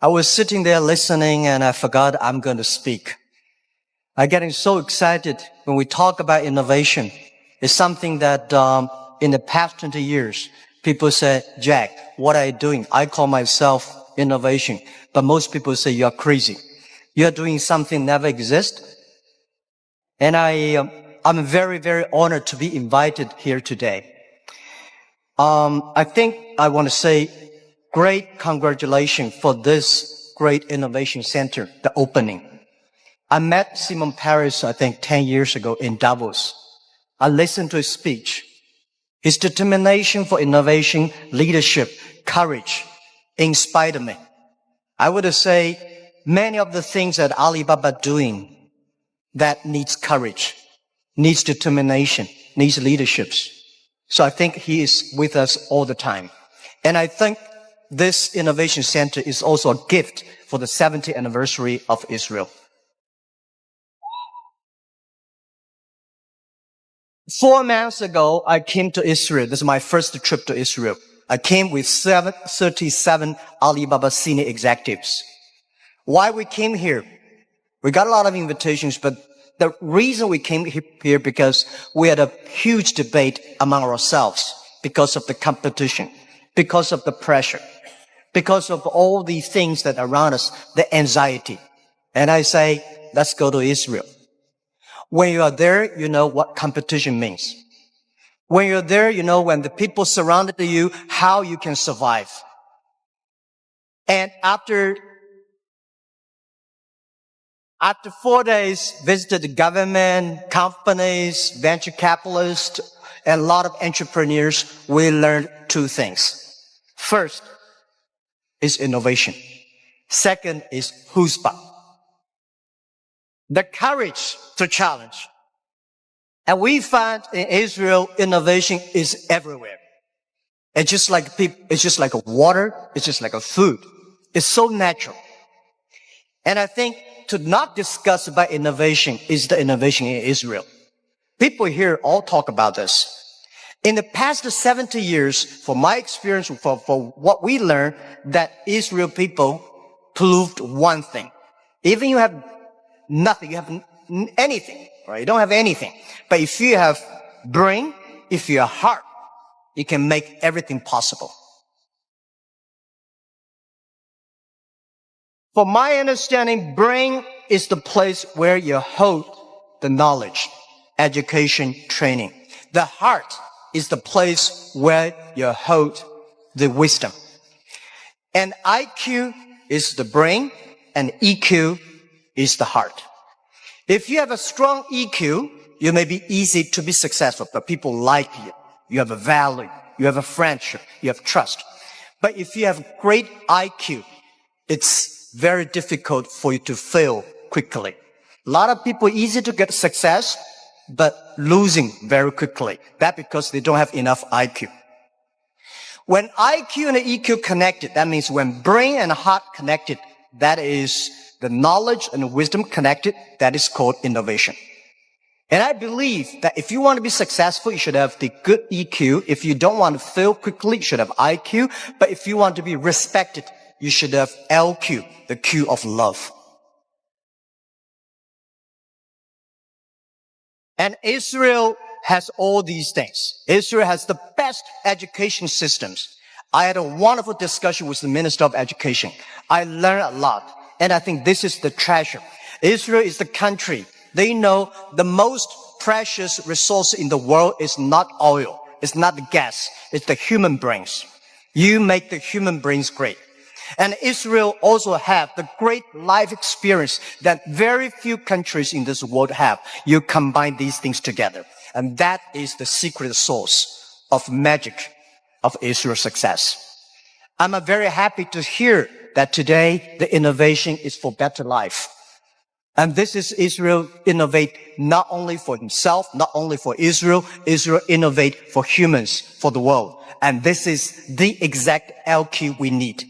I was sitting there listening and I forgot I'm going to speak. I'm getting so excited when we talk about innovation. It's something that in the past 20 years, people say, Jack, what are you doing? I call myself innovation. But most people say you're crazy. You're doing something never exists. And I'm very, very honored to be invited here today. I think I want to say great congratulations for this great innovation center, the opening. I met Simon Paris, I think 10 years ago in Davos. I listened to his speech. His determination for innovation, leadership, courage inspired me. I would say many of the things that Alibaba doing that needs courage, needs determination, needs leaderships. So I think he is with us all the time. And I think this innovation center is also a gift for the 70th anniversary of Israel. 4 months ago, I came to Israel. This is my first trip to Israel. I came with 37 Alibaba senior executives. Why we came here? We got a lot of invitations, but the reason we came here because we had a huge debate among ourselves because of the competition, because of the pressure, because of all the things that are around us, the anxiety. And I say, let's go to Israel. When you are there, you know what competition means. When you're there, you know when the people surrounded you, how you can survive. And after 4 days, visited the government, companies, venture capitalists, and a lot of entrepreneurs, we learned 2 things. First is innovation. Second is chutzpah. The courage to challenge. And we find in Israel, innovation is everywhere. It's just like a water. It's just like a food. It's so natural. And I think to not discuss about innovation is the innovation in Israel. People here all talk about this. In the past 70 years, from my experience, for what we learned, that Israel people proved one thing. Even you have nothing, you have anything, right? You don't have anything. But if you have brain, if you have heart, you can make everything possible. From my understanding, brain is the place where you hold the knowledge, education, training. The heart is the place where you hold the wisdom. And IQ is the brain and EQ is the heart. If you have a strong EQ, you may be easy to be successful, but people like you. You have a value, you have a friendship, you have trust. But if you have great IQ, it's very difficult for you to fail quickly. A lot of people easy to get success, but losing very quickly. That's because they don't have enough IQ. When IQ and EQ connected, that means when brain and heart connected, that is the knowledge and wisdom connected, that is called innovation. And I believe that if you want to be successful, you should have the good EQ. If you don't want to fail quickly, you should have IQ. But if you want to be respected, you should have LQ, the Q of love. And Israel has all these things. Israel has the best education systems. I had a wonderful discussion with the Minister of Education. I learned a lot. And I think this is the treasure. Israel is the country. They know the most precious resource in the world is not oil. It's not the gas. It's the human brains. You make the human brains great. And Israel also have the great life experience that very few countries in this world have. You combine these things together. And that is the secret source of magic of Israel's success. I'm very happy to hear that today the innovation is for better life. And this is Israel innovate not only for himself, not only for Israel innovate for humans, for the world. And this is the exact LQ we need.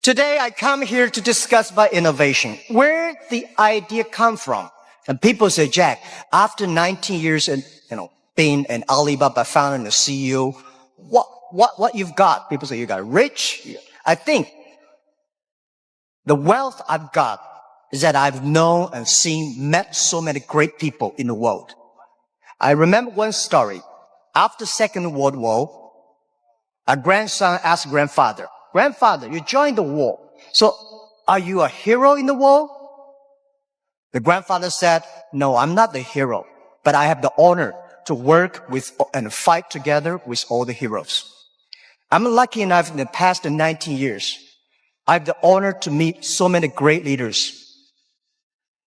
Today I come here to discuss about innovation. Where the idea come from? And people say, Jack, after 19 years and being an Alibaba founder and a CEO, what you've got. People say you got rich. I think the wealth I've got is that I've known and met so many great people in the world. I remember one story. After Second World War, a grandson asked grandfather, "Grandfather, you joined the war. So are you a hero in the war?" The grandfather said, "No, I'm not the hero, but I have the honor to work with and fight together with all the heroes." I'm lucky enough in the past 19 years, I have the honor to meet so many great leaders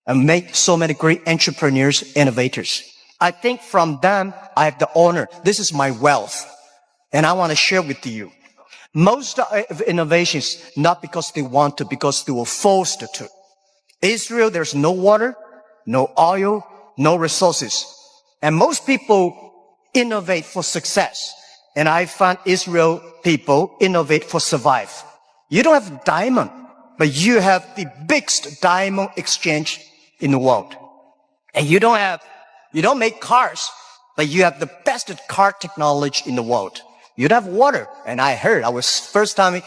and make so many great entrepreneurs, innovators. I think from them, I have the honor. This is my wealth. And I want to share with you. Most of innovations, not because they want to, because they were forced to. Israel, there's no water, no oil, no resources. And most people innovate for success. And I find Israel people innovate for survive. You don't have diamond, but you have the biggest diamond exchange in the world. And you don't make cars, but you have the best car technology in the world. You don't have water. And first time,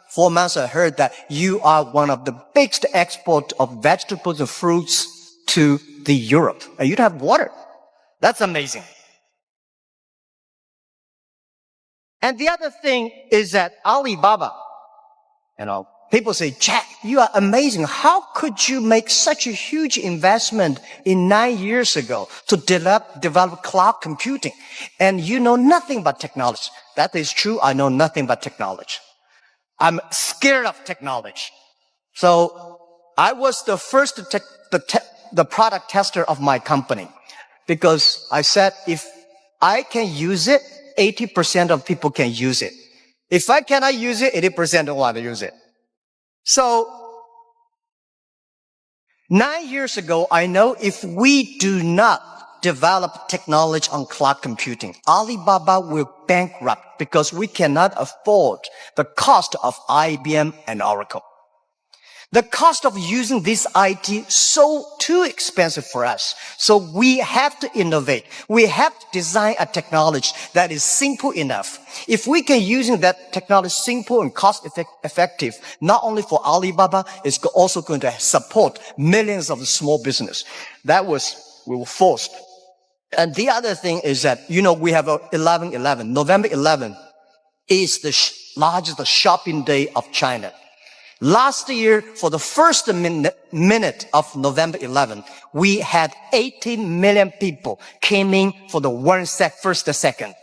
4 months, I heard that you are one of the biggest export of vegetables and fruits to the Europe. And you don't have water. That's amazing. And the other thing is that Alibaba, people say, "Jack, you are amazing. How could you make such a huge investment in 9 years ago to develop cloud computing? And you know nothing about technology." That is true. I know nothing about technology. I'm scared of technology. So I was the first the product tester of my company, because I said, if I can use it, 80% of people can use it. If I cannot use it, 80% don't want to use it. So 9 years ago, I know if we do not develop technology on cloud computing, Alibaba will bankrupt because we cannot afford the cost of IBM and Oracle. The cost of using this IT so too expensive for us. So we have to innovate. We have to design a technology that is simple enough. If we can using that technology simple and cost effective, not only for Alibaba, it's also going to support millions of small business. We were forced. And the other thing is that, we have 11/11. November 11 is the largest shopping day of China. Last year, for the first minute of November 11, we had 18 million people came in for the first second.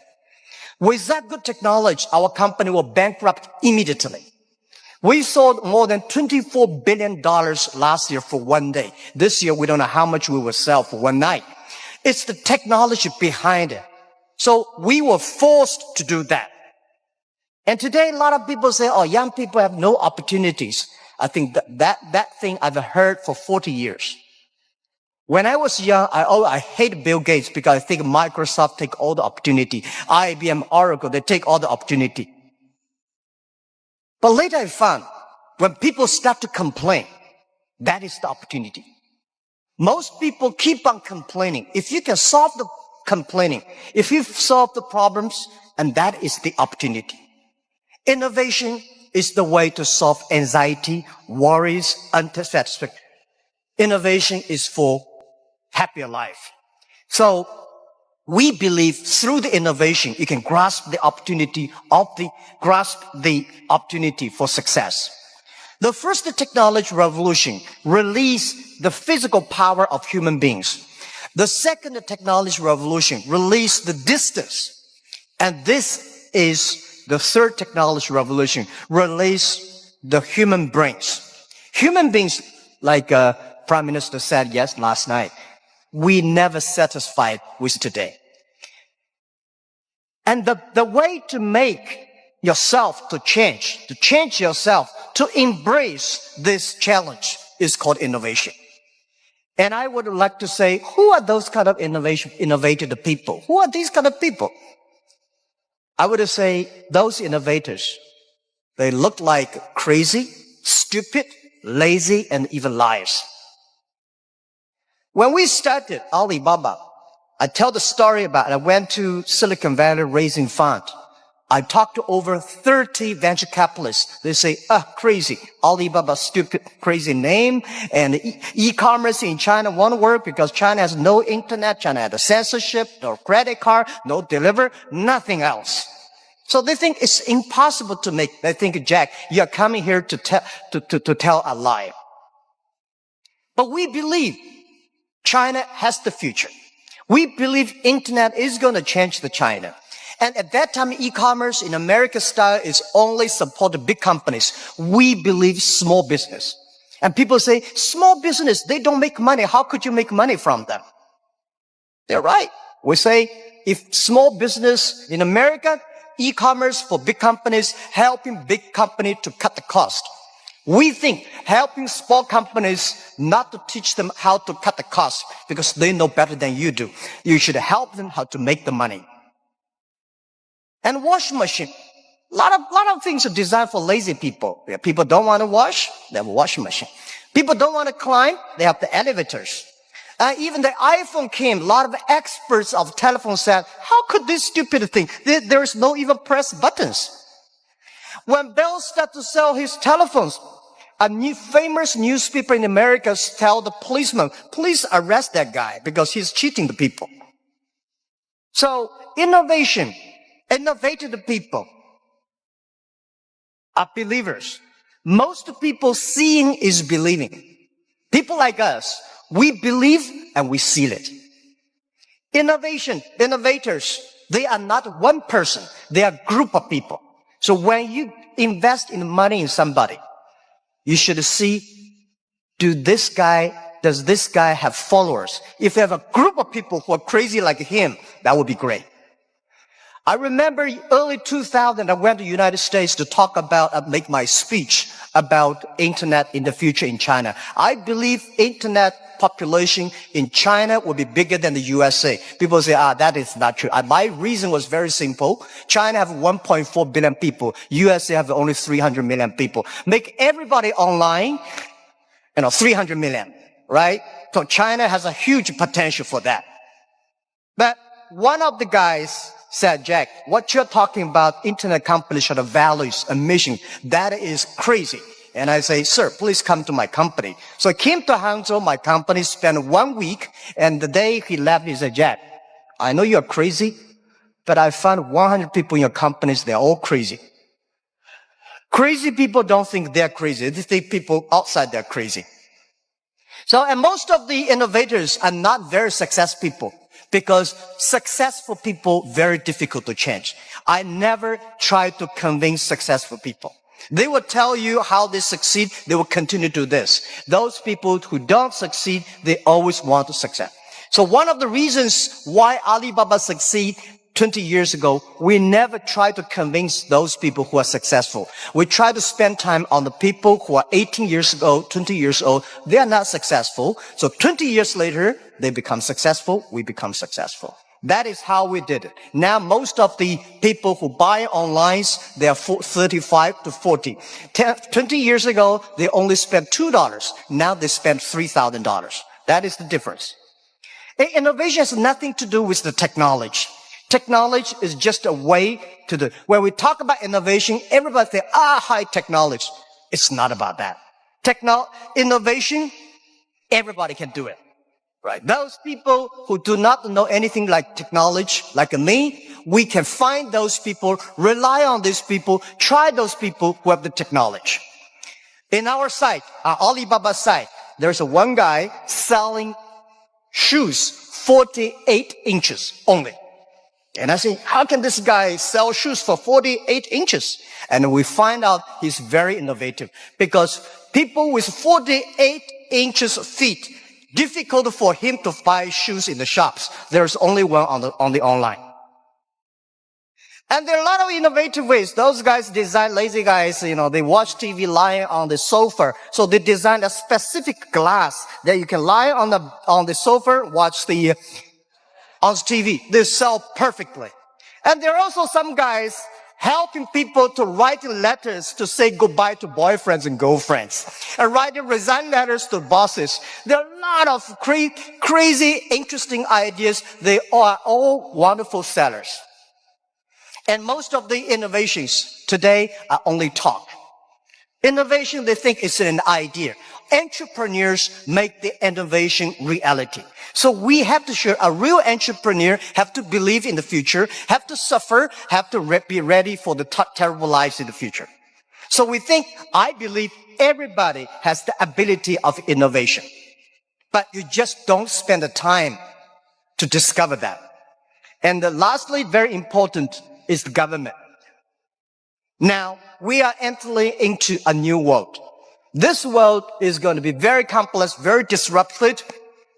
With that good technology, our company will bankrupt immediately. We sold more than $24 billion last year for one day. This year, we don't know how much we will sell for one night. It's the technology behind it. So we were forced to do that. And today, a lot of people say, "Oh, young people have no opportunities." I think that thing I've heard for 40 years. When I was young, I hated Bill Gates because I think Microsoft take all the opportunity. IBM, Oracle, they take all the opportunity. But later I found, when people start to complain, that is the opportunity. Most people keep on complaining. If you can solve the complaining, if you solve the problems, and that is the opportunity. Innovation is the way to solve anxiety, worries, unsatisfaction. Innovation is for happier life. So we believe through the innovation, you can grasp the opportunity for success. The first technology revolution released the physical power of human beings. The second technology revolution released the distance. And this is the third technology revolution, release the human brains. Human beings, like Prime Minister said last night, we never satisfied with today. And the way to make yourself to change yourself, to embrace this challenge is called innovation. And I would like to say, who are those kind of innovative people? Who are these kind of people? I would say those innovators, they look like crazy, stupid, lazy, and even liars. When we started Alibaba, I tell the story about I went to Silicon Valley raising fund. I talked to over 30 venture capitalists. They say, crazy. Alibaba, stupid, crazy name. And e-commerce in China won't work because China has no internet. China has a censorship, no credit card, no deliver, nothing else. So they think it's impossible to make. They think, Jack, you're coming here to tell a lie. But we believe China has the future. We believe internet is going to change the China. And at that time, e-commerce in American style is only supported big companies. We believe small business. And people say, small business, they don't make money. How could you make money from them? They're right. We say, if small business in America, e-commerce for big companies, helping big company to cut the cost. We think helping small companies not to teach them how to cut the cost because they know better than you do. You should help them how to make the money. And washing machine. A lot of things are designed for lazy people. People don't want to wash, they have a washing machine. People don't want to climb, they have the elevators. Even the iPhone came, a lot of experts of telephone said, how could this stupid thing? There is no even press buttons. When Bell started to sell his telephones, a famous newspaper in America tell the policeman, please arrest that guy because he's cheating the people. So innovative people are believers. Most people seeing is believing. People like us, we believe and we seal it. Innovators, they are not one person. They are a group of people. So when you invest in money in somebody, you should see, does this guy have followers? If you have a group of people who are crazy like him, that would be great. I remember early 2000, I went to the United States to make my speech about internet in the future in China. I believe internet population in China will be bigger than the USA. People say, that is not true. My reason was very simple. China have 1.4 billion people. USA have only 300 million people. Make everybody online, 300 million, right? So China has a huge potential for that. But one of the guys said, Jack, what you're talking about, internet companies should have values and mission. That is crazy. And I say, sir, please come to my company. So I came to Hangzhou, my company, spent 1 week, and the day he left, he said, Jack, I know you're crazy, but I found 100 people in your companies, they're all crazy. Crazy people don't think they're crazy. They think people outside they're crazy. So, and most of the innovators are not very successful people. Because successful people, very difficult to change. I never try to convince successful people. They will tell you how they succeed. They will continue to do this. Those people who don't succeed, they always want to succeed. So one of the reasons why Alibaba succeed 20 years ago, we never try to convince those people who are successful. We try to spend time on the people who are 18 years old, 20 years old. They are not successful. So 20 years later, they become successful. We become successful. That is how we did it. Now, most of the people who buy online, they are 35 to 40. 20 years ago, they only spent $2. Now they spend $3,000. That is the difference. Innovation has nothing to do with the technology. Technology is just a way to do. When we talk about innovation, everybody say, high technology. It's not about that. Innovation, everybody can do it. Right? Those people who do not know anything like technology, like me, we can find those people, rely on these people, try those people who have the technology. In our site, our Alibaba site, there's one guy selling shoes 48 inches only. And I say, how can this guy sell shoes for 48 inches? And we find out he's very innovative because people with 48 inches feet, difficult for him to buy shoes in the shops. There's only one on the online. And there are a lot of innovative ways. Those guys design, lazy guys, they watch TV lying on the sofa. So they designed a specific glass that you can lie on the sofa, watch on TV. They sell perfectly. And there are also some guys helping people to write letters to say goodbye to boyfriends and girlfriends. And writing resign letters to bosses. There are a lot of crazy, interesting ideas. They are all wonderful sellers. And most of the innovations today are only talk. Innovation, they think it's an idea. Entrepreneurs make the innovation reality. So we have to show a real entrepreneur have to believe in the future, have to suffer, have to be ready for the terrible lives in the future. So I believe everybody has the ability of innovation, but you just don't spend the time to discover that. And lastly, very important, is the government. Now, we are entering into a new world. This world is going to be very complex, very disrupted,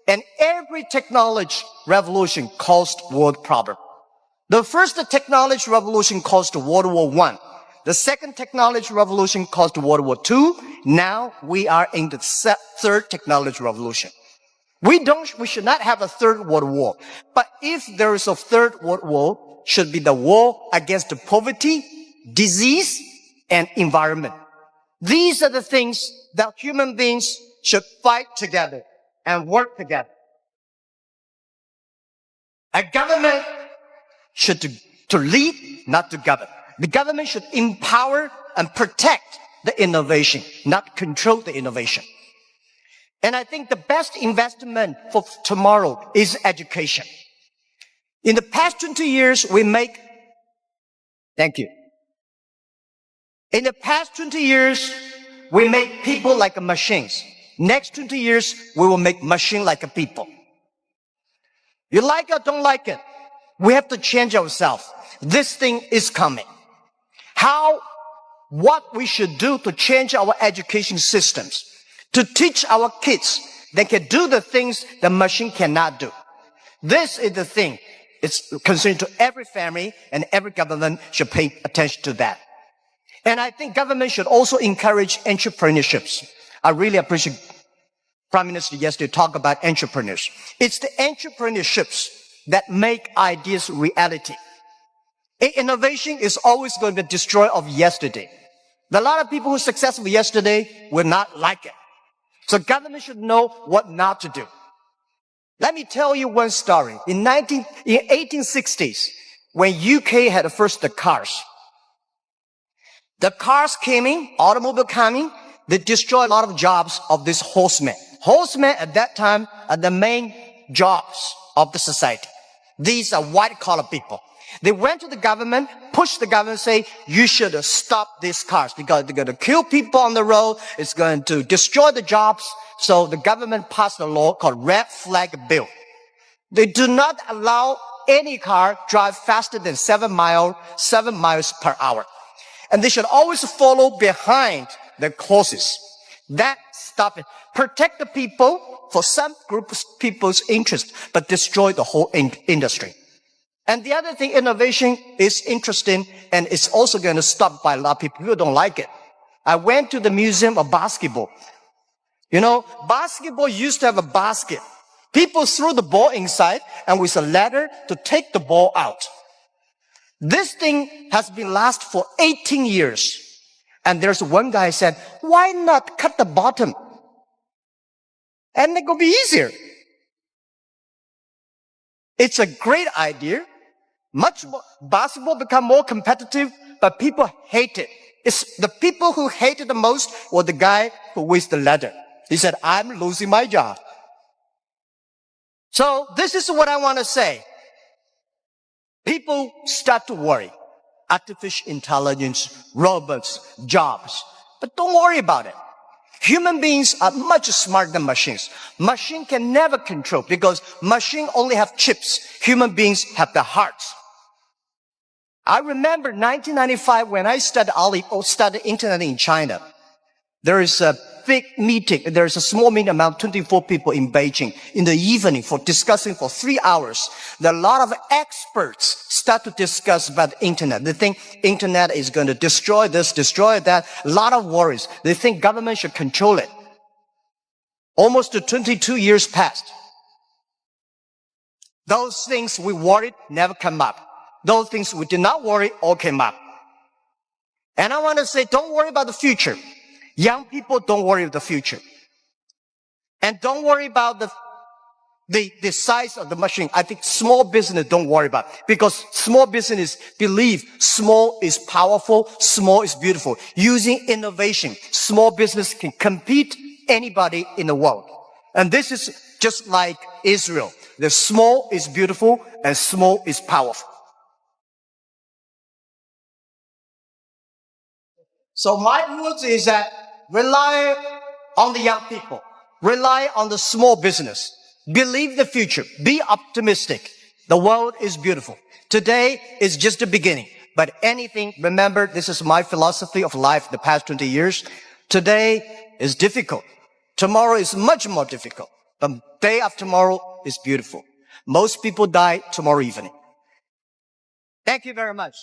and every technology revolution caused world problem. The first technology revolution caused World War I. The second technology revolution caused World War II. Now we are in the third technology revolution. We should not have a third world war. But if there is a third world war, should be the war against poverty, disease, and environment. These are the things that human beings should fight together and work together. A government should to lead, not to govern. The government should empower and protect the innovation, not control the innovation. And I think the best investment for tomorrow is education. In the past 20 years, thank you. In the past 20 years, we make people like machines. Next 20 years, we will make machines like people. You like it or don't like it, we have to change ourselves. This thing is coming. What we should do to change our education systems, to teach our kids they can do the things the machine cannot do. This is the thing. It's concerned to every family, and every government should pay attention to that. And I think government should also encourage entrepreneurships. I really appreciate Prime Minister yesterday talk about entrepreneurs. It's the entrepreneurships that make ideas reality. Innovation is always going to be destroyed of yesterday. A lot of people who were successful yesterday will not like it. So government should know what not to do. Let me tell you one story. In 1860s, when UK had first the cars came in, automobile coming, they destroyed a lot of jobs of these horsemen. Horsemen at that time are the main jobs of the society. These are white-collar people. They went to the government, pushed the government, say, you should stop these cars because they're going to kill people on the road. It's going to destroy the jobs. So the government passed a law called Red Flag Bill. They do not allow any car drive faster than 7 miles per hour. And they should always follow behind the horses. That stop it. Protect the people for some group of people's interest, but destroy the whole industry. And the other thing, innovation is interesting, and it's also going to stop by a lot of people who don't like it. I went to the Museum of Basketball. You know, basketball used to have a basket. People threw the ball inside and with a ladder to take the ball out. This thing has been last for 18 years. And there's one guy said, why not cut the bottom? And it will be easier. It's a great idea. Basketball become more competitive, but people hate it. It's the people who hate it the most were the guy who with the ladder. He said, I'm losing my job. So this is what I want to say. People start to worry. Artificial intelligence, robots, jobs. But don't worry about it. Human beings are much smarter than machines. Machine can never control because machine only have chips. Human beings have the hearts. I remember 1995 when I studied internet in China. There is a big meeting. There is a small meeting among 24 people in Beijing in the evening for discussing for 3 hours. There are a lot of experts start to discuss about the internet. They think internet is going to destroy this, destroy that. A lot of worries. They think government should control it. Almost 22 years passed. Those things we worried never come up. Those things we did not worry all came up. And I want to say, don't worry about the future. Young people, don't worry about the future. And don't worry about the size of the machine, I think small business don't worry about it, because small business believe small is powerful, small is beautiful. Using innovation, small business can compete anybody in the world. And this is just like Israel. The small is beautiful and small is powerful. So my rules is that rely on the young people, rely on the small business, believe the future, be optimistic. The world is beautiful. Today is just the beginning, but anything, remember, this is my philosophy of life the past 20 years. Today is difficult. Tomorrow is much more difficult. The day after tomorrow is beautiful. Most people die tomorrow evening. Thank you very much.